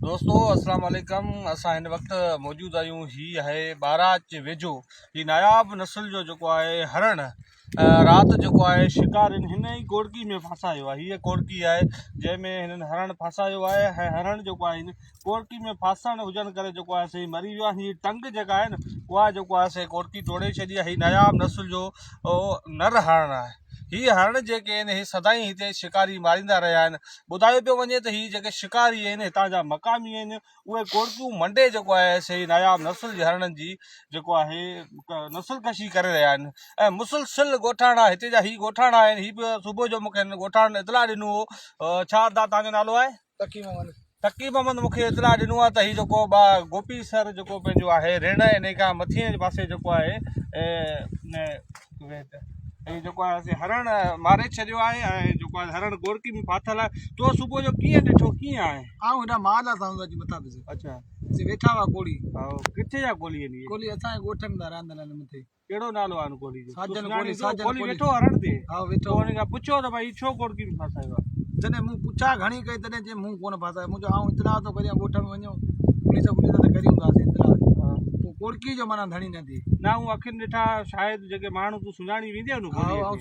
दोस्तों अस्सलाम वालेकुम। असां हिन वक़्तु मौजूदु आहियूं। हीअ आहे बारात जे वेझो ही नायाब नस्ल जो जेको आहे हरण राति जेको आहे शिकार हिन ई कोड़की में फासायो आहे। हीअ कोड़की आहे जंहिंमें हिननि हरण फासायो आहे ऐं हरण जेको आहे हिन कोड़की में फासण हुजण करे जेको आहे से मरी वियो आहे। हीअ टंग जेका आहे न उहा जेको आहे से कोड़की तोड़े छॾी आहे। हीअ नायाब नस्ल जो नर हरण आहे। हीअ हरण जेके आहिनि ही सदाईं हिते शिकारी मारींदा रहिया आहिनि। ॿुधायो पियो वञे त हीअ जेके शिकारी आहिनि हितां जा मक़ामी आहिनि उहे कोड़कियूं मंडे जेको आहे से नायाब नस्ल जे हरणनि जी जेको आहे नस्ल कशी करे रहिया आहिनि ऐं मुसलसिल ॻोठाणा हिते जा ही ॻोठाणा आहिनि। हीअ बि सुबुह जो मूंखे हिन ॻोठाणनि इतला ॾिनो हो। छा दा तव्हांजो नालो आहे? तकी मोहम्मद मूंखे इतला ॾिनो आहे त हीअ जेको गोपी सर जेको पंहिंजो आहे रिण इन खां मथे पासे जेको आहे जेको आहे हरण मारे छॾियो आहे ऐं जेको आहे हरण गोड़की में फाथल आहे। तो सुबुह जो कीअं ॾिठो, कीअं आहे? हेॾा माल आहे मथां अच्छा वेठा हुआ कोड़ी। किथे जा कोली आहिनि? कोली असांजे ॻोठ में रहंदल आहिनि मथे। कहिड़ो नालो आहे कोली जो? साजन कोली। साजन कोली वेठो हरण ते? हा वेठो। हुन खां पुछो त भई छो कोड़की में फासायो आहे? जॾहिं मूं पुछा घणी कई तॾहिं जे मूं कोन फासायो। मुंहिंजो आऊं इतला थो करियां ॻोठ में वञो पुलिस त करी हूंदासीं इतला कोड़की जो माना धणी न थी ना। हूं अखियुनि ॾिठा शायदि जेके माण्हू तूं सुञाणी वेंदी आहे न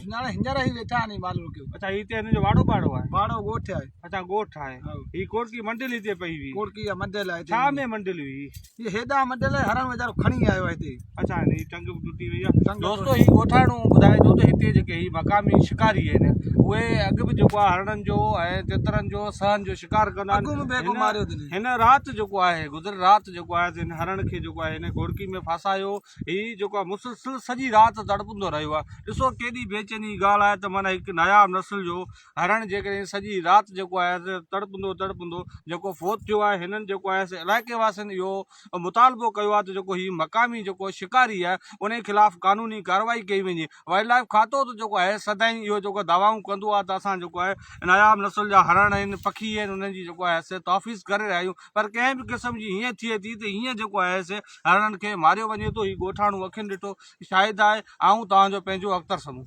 सुञाणा हींअर ई वेठा आहिनि माल रुकियो। अच्छा हिते हिन जो वाड़ो पाड़ो आहे? वाड़ो ॻोठ आहे। अच्छा ॻोठ आहे। ही कोड़की मंडिल हिते पई हुई? कोड़की जा मंडिल आहे। छा में मंडिल हुई? ये हेॾा मंडिल हरण वीचारो खणी आयो आहे हिते। अच्छा हिन टंग टुटी वई आहे। दोस्तो ही ॻोठाणो ॿुधाए थो त हिते जेके ही मक़ामी शिकारी आहिनि उहे अॻु बि जेको आहे हरणनि जो ऐं तितरनि जो सहन जो शिकार कंदा आहिनि। हिन राति जेको आहे गुज़र राति जेको आहे हिन हरण खे जेको आहे हिन कोड़की में फासायो। ही जेको आहे मुसलसिल सॼी राति तड़पंदो रहियो आहे। ॾिसो केॾी बेचैनी ॻाल्हि आहे त माना हिकु नायाब नस्ल जो हरण जेकॾहिं सॼी राति जेको आहे तड़पंदो जेको फोत थियो आहे। हिननि जेको आहे इलाइक़े वासियुनि इहो मुतालबो कयो आहे त जेको ही मक़ामी जेको शिकारी आहे उन ख़िलाफ़ कानूनी कार्रवाई कई वञे। वाइल्ड लाइफ खातो त जेको आहे सदाईं इहो जेको दावाऊं कंदो आहे त असां जेको आहे नायाब नस्ल जा हरण आहिनि पखी आहिनि उन्हनि जी जेको आहे तहफ़ीज़ करे रहिया आहियूं। पर कंहिं बि क़िस्म जी हीअं थिए थी त हीअं जेको आहे हरणनि खे मारियो वञे थो। ही ॻोठाणो अखियुनि ॾिठो शायदि आहे। आऊं तव्हांजो पंहिंजो अख़्तर समूह।